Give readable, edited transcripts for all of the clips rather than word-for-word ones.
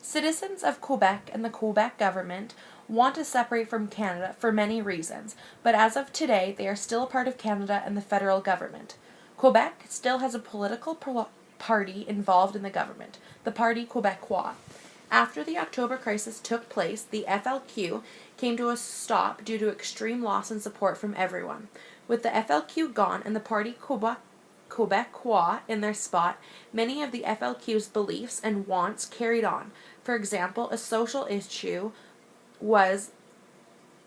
Citizens of Quebec and the Quebec government want to separate from Canada for many reasons, but as of today, they are still a part of Canada and the federal government. Quebec still has a political party involved in the government, the Parti Québécois. After the October crisis took place, the FLQ came to a stop due to extreme loss in support from everyone. With the FLQ gone and the Parti Québécois in their spot, many of the FLQ's beliefs and wants carried on. For example, a social issue was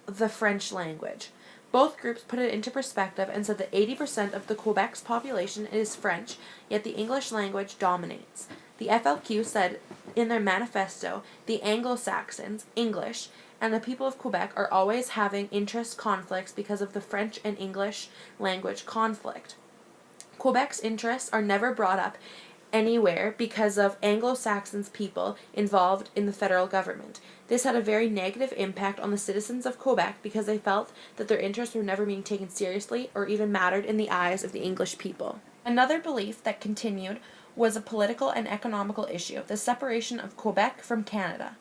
the French language. Both groups put it into perspective and said that 80% of the Quebec's population is French, yet the English language dominates. The FLQ said in their manifesto, the Anglo-Saxons, English, and the people of Quebec are always having interest conflicts because of the French and English language conflict. Quebec's interests are never brought up anywhere because of Anglo-Saxons people involved in the federal government. This had a very negative impact on the citizens of Quebec because they felt that their interests were never being taken seriously or even mattered in the eyes of the English people. Another belief that continued was a political and economical issue, the separation of Quebec from Canada.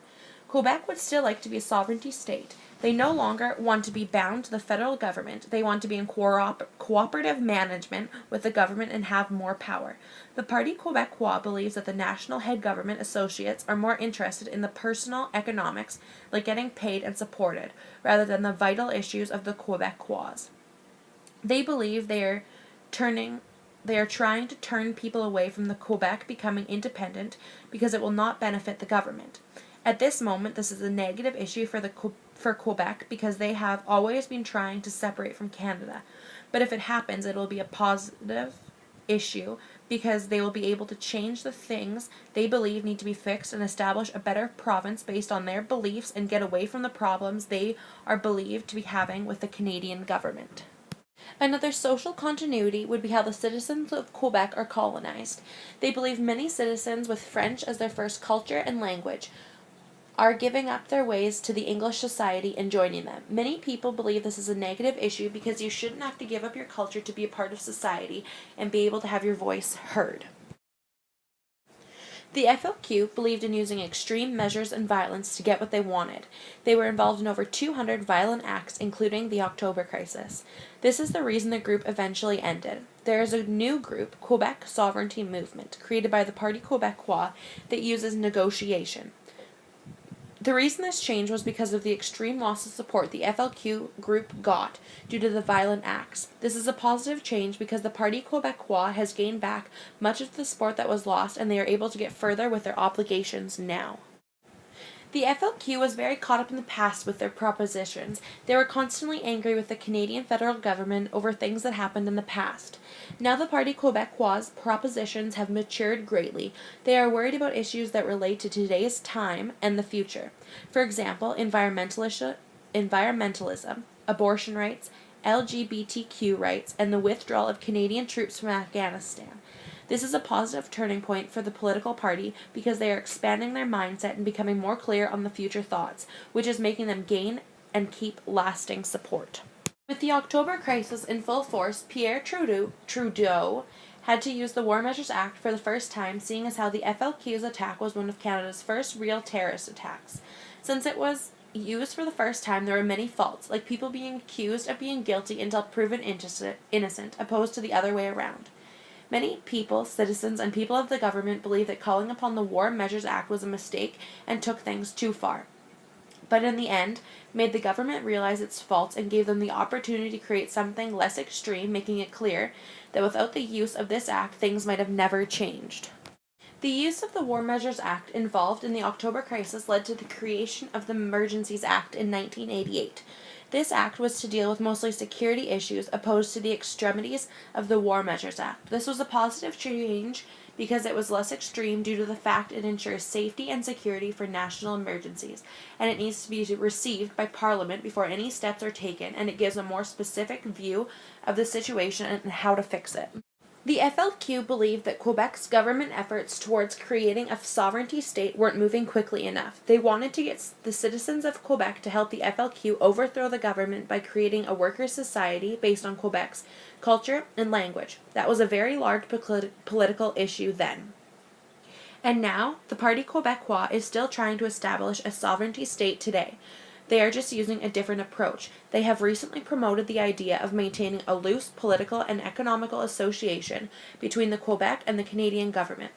Quebec would still like to be a sovereignty state. They no longer want to be bound to the federal government. They want to be in cooperative management with the government and have more power. The Parti Québécois believes that the national head government associates are more interested in the personal economics, like getting paid and supported, rather than the vital issues of the Québécois. They believe they are trying to turn people away from the Quebec becoming independent because it will not benefit the government. At this moment, this is a negative issue for Quebec because they have always been trying to separate from Canada. But if it happens, it will be a positive issue because they will be able to change the things they believe need to be fixed and establish a better province based on their beliefs and get away from the problems they are believed to be having with the Canadian government. Another social continuity would be how the citizens of Quebec are colonized. They believe many citizens with French as their first culture and language are giving up their ways to the English society and joining them. Many people believe this is a negative issue because you shouldn't have to give up your culture to be a part of society and be able to have your voice heard. The FLQ believed in using extreme measures and violence to get what they wanted. They were involved in over 200 violent acts, including the October crisis. This is the reason the group eventually ended. There is a new group, Quebec Sovereignty Movement, created by the Parti Québécois that uses negotiation. The reason this changed was because of the extreme loss of support the FLQ group got due to the violent acts. This is a positive change because the Parti Québécois has gained back much of the support that was lost and they are able to get further with their obligations now. The FLQ was very caught up in the past with their propositions. They were constantly angry with the Canadian federal government over things that happened in the past. Now the Parti Québécois' propositions have matured greatly. They are worried about issues that relate to today's time and the future. For example, environmentalism, abortion rights, LGBTQ rights, and the withdrawal of Canadian troops from Afghanistan. This is a positive turning point for the political party because they are expanding their mindset and becoming more clear on the future thoughts, which is making them gain and keep lasting support. With the October crisis in full force, Pierre Trudeau had to use the War Measures Act for the first time, seeing as how the FLQ's attack was one of Canada's first real terrorist attacks. Since it was used for the first time, there were many faults, like people being accused of being guilty until proven innocent, opposed to the other way around. Many people, citizens, and people of the government believe that calling upon the War Measures Act was a mistake and took things too far. But in the end, made the government realize its faults and gave them the opportunity to create something less extreme, making it clear that without the use of this act, things might have never changed. The use of the War Measures Act involved in the October crisis led to the creation of the Emergencies Act in 1988. This act was to deal with mostly security issues opposed to the extremities of the War Measures Act. This was a positive change because it was less extreme due to the fact it ensures safety and security for national emergencies, and it needs to be received by Parliament before any steps are taken, and it gives a more specific view of the situation and how to fix it. The FLQ believed that Quebec's government efforts towards creating a sovereignty state weren't moving quickly enough. They wanted to get the citizens of Quebec to help the FLQ overthrow the government by creating a workers' society based on Quebec's culture and language. That was a very large political issue then. And now, the Parti Québécois is still trying to establish a sovereignty state today. They are just using a different approach. They have recently promoted the idea of maintaining a loose political and economical association between the Quebec and the Canadian government.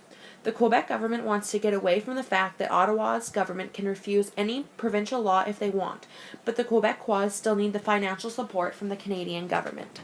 The Quebec government wants to get away from the fact that Ottawa's government can refuse any provincial law if they want, but the Quebecois still need the financial support from the Canadian government.